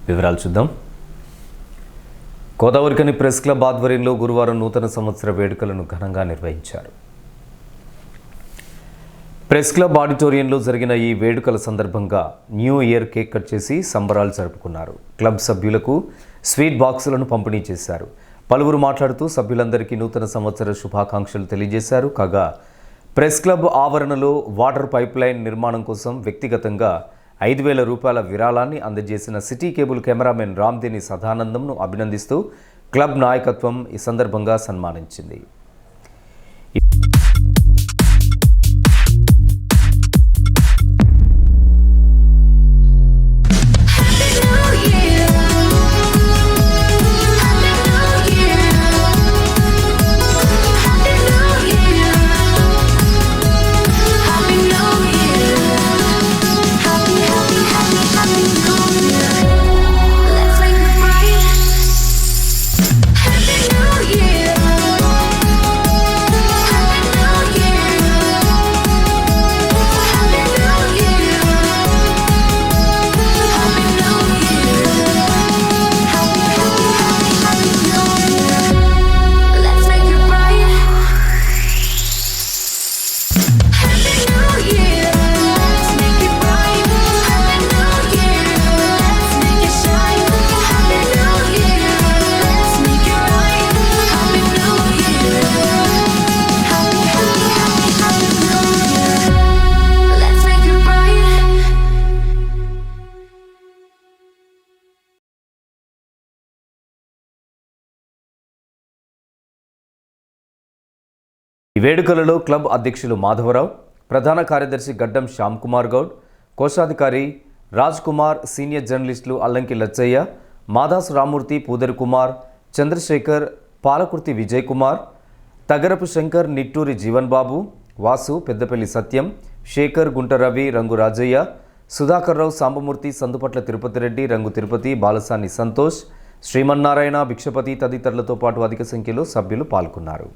వివరాలు చూద్దాం. Godavarikhani press club ఆధ్వర్యంలో గురువారం నూతన సంవత్సర వేడుకలను ఘనంగా నిర్వహించారు. ప్రెస్ క్లబ్ ఆడిటోరియంలో జరిగిన ఈ వేడుకల సందర్భంగా న్యూ ఇయర్ కేక్ కట్ చేసి సంబరాలు జరుపుకున్నారు. క్లబ్ సభ్యులకు స్వీట్ బాక్సులను పంపిణీ చేశారు. పలువురు మాట్లాడుతూ సభ్యులందరికీ నూతన సంవత్సర శుభాకాంక్షలు తెలియజేశారు. కాగా ప్రెస్ క్లబ్ ఆవరణలో వాటర్ పైప్ లైన్ నిర్మాణం కోసం వ్యక్తిగతంగా 5,000 రూపాయల విరాళాన్ని అందజేసిన సిటీ కేబుల్ కెమెరామెన్ రామ్దేని సదానందంను అభినందిస్తూ క్లబ్ నాయకత్వం ఈ సందర్భంగా సన్మానించింది. ఈ వేడుకలలో క్లబ్ అధ్యక్షులు మాధవరావు, ప్రధాన కార్యదర్శి గడ్డం శ్యామ్ కుమార్ గౌడ్, కోశాధికారి రాజ్ కుమార్, సీనియర్ జర్నలిస్టులు అల్లంకి లచ్చయ్య, మాదాసు రామూర్తి, పూదరి కుమార్, చంద్రశేఖర్, పాలకుర్తి విజయ్ కుమార్, తగరపు శంకర్, నిట్టూరి జీవన్ బాబు, వాసు, పెద్దపల్లి సత్యం, శేఖర్, గుంట రవి, రంగు రాజయ్య, సుధాకర్ రావు, సాంబమూర్తి, సందుపట్ల తిరుపతి రెడ్డి, రంగు తిరుపతి, బాలసాని సంతోష్, శ్రీమన్నారాయణ, భిక్షపతి తదితరులతో పాటు అధిక సంఖ్యలో సభ్యులు పాల్గొన్నారు.